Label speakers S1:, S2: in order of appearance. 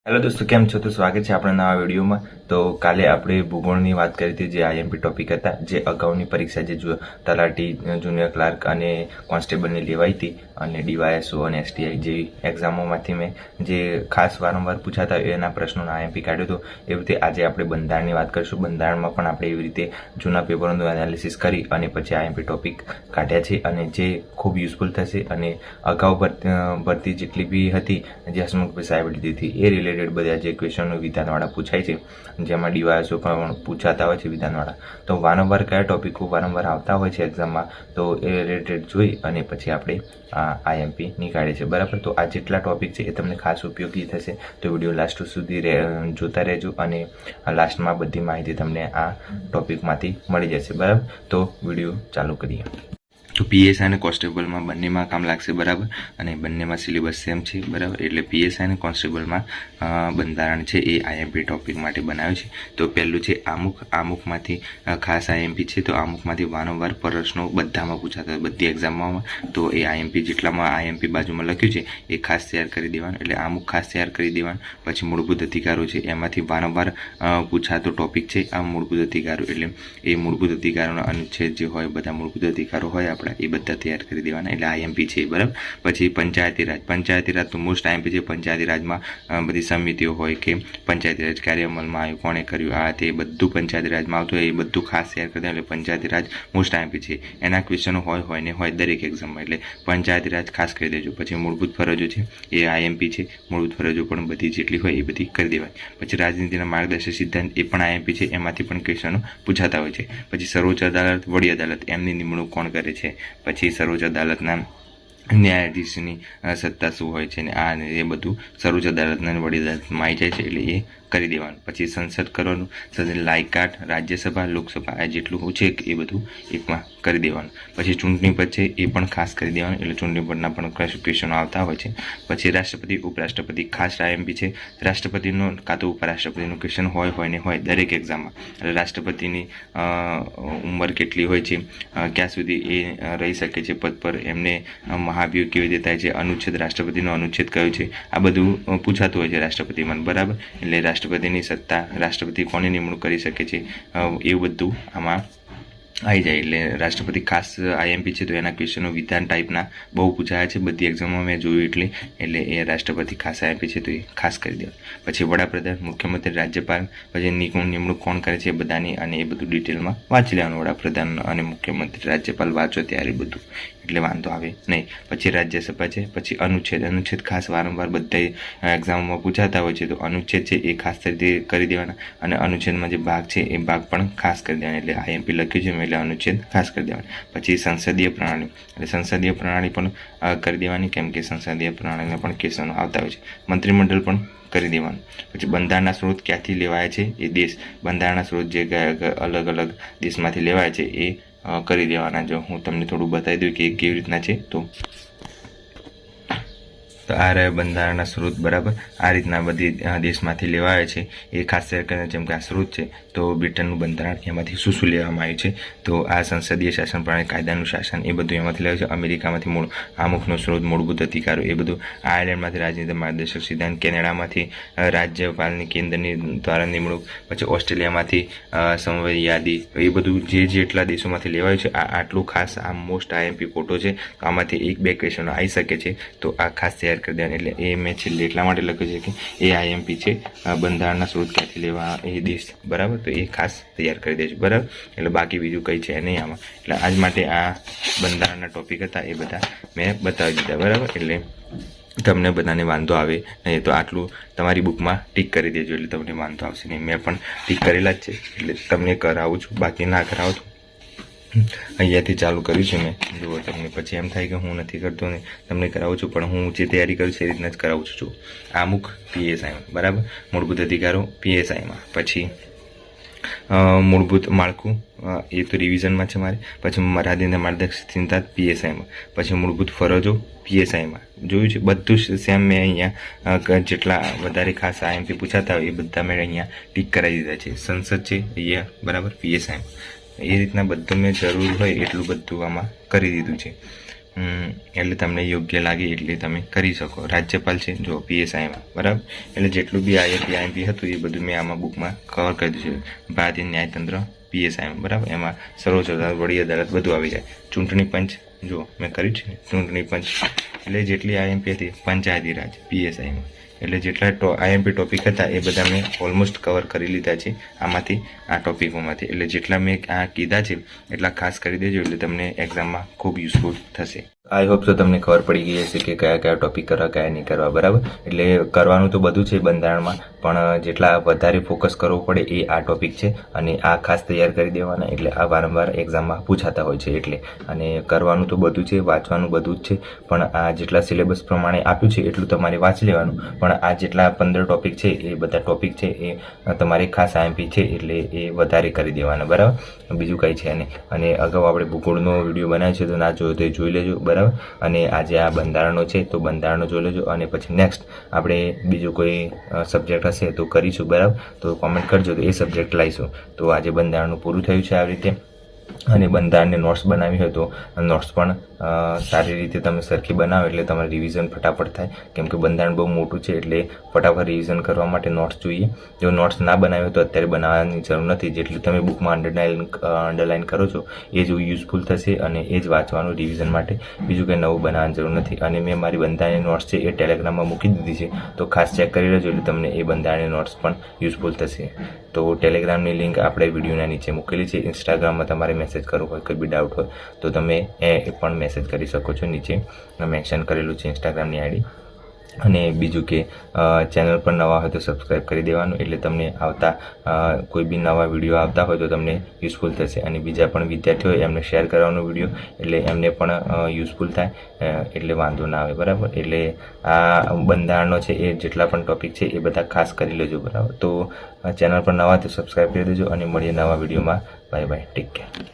S1: Hello દોસ્તો, કેમ છો? તો સ્વાગત છે આપણા નવા વિડીયોમાં. તો કાલે આપણે ભૂગોળની વાત કરી હતી, જે આઈએમપી ટોપિક હતા, જે અગાઉની પરીક્ષા જે તલાટી, જુનિયર ક્લાર્ક અને કોન્સ્ટેબલની લેવાઈ હતી, અને ડીવાયએસઓ અને એસટીઆઈ જેવી એક્ઝામોમાંથી મેં જે ખાસ વારંવાર પૂછાતા એના પ્રશ્નોનો આઈએમપી કાઢ્યો હતો. એવી રીતે આજે આપણે બંધારણની વાત કરીશું. બંધારણમાં પણ આપણે એવી રીતે જૂના પેપરોનું એનાલિસિસ કરી અને પછી આઈએમપી ટોપિક કાઢ્યા છે, અને જે ખૂબ યુઝફુલ થશે. અને અગાઉ ભરતી જેટલી બી હતી, જે હસમુખભાઈ સાહેબ લીધી હતી, એ રિલેટેડ બધા જે ક્વેશ્ચનો વિધાનવાળા પૂછાય છે, જેમાં ડીવાયએસઓ પણ પૂછાતા હોય છે વિધાનવાળા. તો વારંવાર કયા ટોપિકો વારંવાર આવતા હોય છે એક્ઝામમાં, તો એ રિલેટેડ જોઈ અને પછી આપણે આઈએમપી નીકાળીએ છીએ. બરાબર, તો આ જેટલા ટોપિક છે એ તમને ખાસ ઉપયોગી થશે. તો વિડીયો લાસ્ટ સુધી જોતા રહેજો, અને લાસ્ટમાં બધી માહિતી તમને આ ટોપિકમાંથી મળી જશે. બરાબર, તો વિડીયો ચાલુ કરીએ. તો પીએસઆઈ અને કોન્સ્ટેબલમાં બંનેમાં કામ લાગશે. બરાબર, અને બંનેમાં સિલેબસ સેમ છે. બરાબર, એટલે પીએસઆઈ અને કોન્સ્ટેબલમાં બંધારણ છે એ આઈએમપી ટોપિક માટે બનાવ્યું છે. તો પહેલું છે આમુખ. આમુખમાંથી ખાસ આઈએમપી છે. તો આમુખમાંથી વારંવાર પ્રશ્નો બધામાં પૂછાતા, બધી એક્ઝામમાં. તો એ આઈએમપી જેટલામાં આઈએમપી બાજુમાં લખ્યું છે એ ખાસ તૈયાર કરી દેવાનું. એટલે આમુખ ખાસ તૈયાર કરી દેવાનું. પછી મૂળભૂત અધિકારો છે, એમાંથી વારંવાર પૂછાતો ટોપિક છે આ મૂળભૂત અધિકારો. એટલે એ મૂળભૂત અધિકારોના અનુચ્છેદ જે હોય, બધા મૂળભૂત અધિકારો હોય એ બધા તૈયાર કરી દેવાના, એટલે આઈએમપી છે. બરાબર, પછી પંચાયતી રાજ. પંચાયતી રાજ તો મોસ્ટ આઈએમપી છે. પંચાયતી રાજમાં બધી સમિતિઓ હોય કે પંચાયતી રાજ ક્યારે અમલમાં આવ્યું, કોણે કર્યું, આ તે બધું પંચાયતી રાજમાં આવતું હોય, એ બધું ખાસ તૈયાર કરી દેવાનું. એટલે પંચાયતી રાજ મોસ્ટ આઈએમપી છે. એના ક્વેશ્ચનો હોય ને હોય દરેક એક્ઝામમાં, એટલે પંચાયતી રાજ ખાસ કરી દેજો. પછી મૂળભૂત ફરજો છે, એ આઈએમપી છે. મૂળભૂત ફરજો પણ બધી જેટલી હોય એ બધી કરી દેવાય. પછી રાજનીતિના માર્ગદર્શક સિદ્ધાંત, એ પણ આઈએમપી છે. એમાંથી પણ ક્વેશ્ચનો પૂછાતા હોય છે. પછી સર્વોચ્ચ અદાલત, વડી અદાલત, એમની નિમણૂક કોણ કરે છે. પછી સર્વોચ્ચ અદાલતના ન્યાયાધીશની સત્તા શું હોય છે, ને આ એ બધું સર્વોચ્ચ અદાલતના વડી અદાલતમાં આવી જાય છે, એટલે એ કરી દેવાનું. પછી સંસદ કરવાનું, સંસદ લાયકાત, રાજ્યસભા, લોકસભા, આ જેટલું છે એ બધું એકમાં કરી દેવાનું. પછી ચૂંટણી પદ છે એ પણ ખાસ કરી દેવાનું, એટલે ચૂંટણી પદના પણ ક્વેશ્ચનો આવતા હોય છે. પછી રાષ્ટ્રપતિ, ઉપરાષ્ટ્રપતિ ખાસ આઈએમપી છે. રાષ્ટ્રપતિનો કાં તો ઉપરાષ્ટ્રપતિનું ક્વેશ્ચન હોય ને હોય દરેક એક્ઝામમાં. એટલે રાષ્ટ્રપતિની ઉંમર કેટલી હોય છે, ક્યાં સુધી એ રહી શકે છે પદ પર, એમને મહાભિયોગ કેવી રીતે થાય છે, અનુચ્છેદ, રાષ્ટ્રપતિનો અનુચ્છેદ કયો છે, આ બધું પૂછાતું હોય છે રાષ્ટ્રપતિમાં. બરાબર, એટલે રાષ્ટ્રપતિની સત્તા, રાષ્ટ્રપતિ કોની નિમણૂક કરી શકે છે, એવું બધું આમાં આવી જાય. એટલે રાષ્ટ્રપતિ ખાસ આઈએમપી છે. તો એના ક્વેશ્ચનો વિધાન ટાઈપના બહુ પૂછાયા છે બધી એક્ઝામમાં, મેં જોયું. એટલે એ રાષ્ટ્રપતિ ખાસ આઈએમપી છે, તો એ ખાસ કરી દેવાનું. પછી વડાપ્રધાન, મુખ્યમંત્રી, રાજ્યપાલ, પછી નિમણૂક કોણ કરે છે બધાની, અને એ બધું ડિટેલમાં વાંચી લેવાનું. વડાપ્રધાન અને મુખ્યમંત્રી, રાજ્યપાલ વાંચો ત્યારે બધું, એટલે વાંધો આવે નહીં. પછી રાજ્યસભા છે. પછી અનુચ્છેદ ખાસ વારંવાર બધા એક્ઝામોમાં પૂછાતા હોય છે. તો અનુચ્છેદ છે એ ખાસ રીતે કરી દેવાના, અને અનુચ્છેદમાં જે ભાગ છે એ ભાગ પણ ખાસ કરી દેવાના. એટલે આઈએમપી લખ્યું છે એટલે અનુચ્છેદ ખાસ કરી દેવાના. પછી સંસદીય પ્રણાલી, એટલે સંસદીય પ્રણાલી પણ કરી દેવાની, કેમ કે સંસદીય પ્રણાલીના પણ કેસનો આવતા હોય છે. મંત્રીમંડળ પણ કરી દેવાનું. પછી બંધારણના સ્ત્રોત ક્યાંથી લેવાય છે, એ દેશ, બંધારણના સ્ત્રોત જે અલગ અલગ દેશમાંથી લેવાય છે એ કરી દેવાના. જો હું તમને થોડું બતાવી દઉં કે કેવી રીતના છે. તો આ રહ્યા બંધારણના સ્ત્રોત. બરાબર, આ રીતના બધી દેશમાંથી લેવાય છે એ ખાસ કરીને, જેમ કે આ સ્ત્રોત છે તો બ્રિટનનું બંધારણ, એમાંથી શું લેવામાં આવ્યું છે. તો આ સંસદીય શાસન પ્રણાલી, કાયદાનું શાસન, એ બધું એમાંથી લેવાય છે. અમેરિકામાંથી આમુખનો સ્ત્રોત, મૂળભૂત અધિકારો, એ બધું. આયર્લેન્ડમાંથી રાજનીતિ માર્ગદર્શક સિદ્ધાંત, કેનેડામાંથી રાજ્યપાલની કેન્દ્રની દ્વારા નિમણૂક, પછી ઓસ્ટ્રેલિયામાંથી સમવાય યાદી, એ બધું જેટલા દેશોમાંથી લેવાયું છે. આટલું ખાસ આ મોસ્ટ આઈએમપી કોટો છે. તો આમાંથી એક બે ક્વેશ્ચનો આવી શકે છે, તો આ ખાસ તૈયાર કરી દેવાનું. એટલે એ મેં છેલ્લે એટલા માટે લખ્યું છે કે એ આઈએમપી છે. બંધારણના સ્ત્રોત ક્યાંથી લેવા એ દેશ. બરાબર, તો એ ખાસ તૈયાર કરી દેજો. બરાબર, એટલે બાકી બીજું કંઈ છે નહીં આમાં. એટલે આજ માટે આ બંધારણના ટોપિક હતા એ બધા મેં બતાવી દીધા. બરાબર, એટલે તમને બધાને વાંધો આવે નહીં. તો આટલું તમારી બુકમાં ટીક કરી દેજો, એટલે તમને વાંધો આવશે નહીં. મેં પણ ટીક કરેલા જ છે, એટલે તમને કરાવું છું. બાકી ના કરાવો તો અહીંયાથી ચાલુ કર્યું છે મેં. જુઓ, તમને પછી એમ થાય કે હું નથી કરતો ને તમને કરાવું છું, પણ હું જે તૈયારી કરું છું એ રીતના જ કરાવું છું. આમુખ પીએસઆઈમાં. બરાબર, મૂળભૂત અધિકારો પીએસઆઈમાં. પછી મૂળભૂત માળખું, એ તો રિવિઝનમાં છે મારે. પછી રાજ્યના માર્ગદર્શક સિદ્ધાંત પીએસઆઈમાં. પછી મૂળભૂત ફરજો પીએસઆઈમાં જોયું છે. બધું જ સેમ મેં અહીંયા જેટલા વધારે ખાસ આઈએમપી પૂછાતા હોય એ બધા મેં અહીંયા ટીક કરાવી દીધા છે. સંસદ છે અહીંયા, બરાબર, પીએસઆઈમાં. એ રીતના બધું મેં જરૂર હોય એટલું બધું આમાં કરી દીધું છે. એટલે તમને યોગ્ય લાગે એટલે તમે કરી શકો. રાજ્યપાલ છે જો PSIમાં, બરાબર. એટલે જેટલું બી આઈએમપી હતું એ બધું મેં આમાં બુકમાં કવર કરી દીધું છે. ભારતીય ન્યાયતંત્ર PSIમાં, બરાબર. એમાં સર્વોચ્ચ અદાલત, વડી અદાલત બધું આવી જાય. ચૂંટણી પંચ જો મેં કર્યું છે ને, ચૂંટણી પંચ એટલે જેટલી આઈએમપી હતી પંચાયતી રાજ PSIમાં, એટલે જેટલા આઈએમપી ટોપિક હતા એ બધા મેં ઓલમોસ્ટ કવર કરી લીધા છે આમાંથી, આ ટોપિકોમાંથી. એટલે જેટલા મેં આ કીધા છે એટલા ખાસ કરી દેજો, એટલે તમને એક્ઝામમાં ખૂબ યુઝફુલ થશે. આઈ હોપ સો તમને ખબર પડી ગઈ હશે કે કયા કયા ટોપિક કરવા, કયા નહીં કરવા, બરાબર. એટલે કરવાનું તો બધું છે બંધારણમાં, પણ જેટલા વધારે ફોકસ કરવું પડે એ આ ટોપિક છે, અને આ ખાસ તૈયાર કરી દેવાના. એટલે આ વારંવાર એક્ઝામમાં પૂછાતા હોય છે એટલે. અને કરવાનું તો બધું છે, વાંચવાનું બધું જ છે, પણ આ જેટલા સિલેબસ પ્રમાણે આપ્યું છે એટલું તમારે વાંચી લેવાનું. પણ આ જેટલા 15 ટોપિક છે એ બધા ટોપિક છે એ તમારે ખાસ આઈએમપી છે એટલે એ વધારે કરી દેવાના, બરાબર. બીજું કંઈ છે નહીં. અને અગાઉ આપણે ભૂગોળનો વિડીયો બનાવ્યો છે, તો ના જોયો તો એ જોઈ લેજો, બરાબર. અને આજે આ બંધારણનો છે તો બંધારણનો જોઈ લેજો. અને પછી નેક્સ્ટ આપણે બીજું કોઈ સબ્જેક્ટ હશે તો કરીશું, બરાબર. તો કોમેન્ટ કરજો તો એ સબ્જેક્ટ લાવીશું. તો આજે બંધારણનું પૂરું થયું છે આવી રીતે. અને બંધારણને નોટ્સ બનાવી હોય તો નોટ્સ પણ સારી રીતે તમે સરખી બનાવો એટલે તમારે રિવિઝન ફટાફટ થાય. કેમ કે બંધારણ બહુ મોટું છે એટલે ફટાફટ રિવિઝન કરવા માટે નોટ્સ જોઈએ. જો નોટ્સ ના બનાવ્યો તો અત્યારે બનાવવાની જરૂર નથી. જેટલું તમે બુકમાં અંડરલાઇન કરો છો એ જ યુઝફુલ થશે, અને એ જ વાંચવાનું રિવિઝન માટે. બીજું કંઈ નવું બનાવવાની જરૂર નથી. અને મેં મારી બંધારણની નોટ્સ છે એ ટેલિગ્રામમાં મૂકી દીધી છે, તો ખાસ ચેક કરી લેજો, એટલે તમને એ બંધારણની નોટ્સ પણ યુઝફુલ થશે. તો ટેલિગ્રામની લિંક આપણે વિડીયોના નીચે મૂકેલી છે. ઇન્સ્ટાગ્રામમાં તમારે મેસેજ કરવો હોય, કોઈ બી ડાઉટ હોય તો તમે એ પણ મેસેજ કરી શકો છો. નીચે મેન્શન કરેલું છે ઇન્સ્ટાગ્રામની આઈડી. અને બીજું કે ચેનલ પર નવા હોય તો સબસ્ક્રાઈબ કરી દેવાનું, એટલે તમને આવતા કોઈ બી નવા વિડીયો આવતા હોય તો તમને યુઝફુલ થશે. અને બીજા પણ વિદ્યાર્થીઓ હોય એમને શેર કરવાનો વિડીયો, એટલે એમને પણ યુઝફુલ થાય, એટલે વાંધો ના આવે, બરાબર. એટલે આ બંધારણનો છે એ જેટલા પણ ટોપિક છે એ બધા ખાસ કરી લેજો, બરાબર. તો ચેનલ પર નવા તો સબસ્ક્રાઈબ કરી દેજો, અને મળીએ નવા વિડીયોમાં. Bye bye, take care.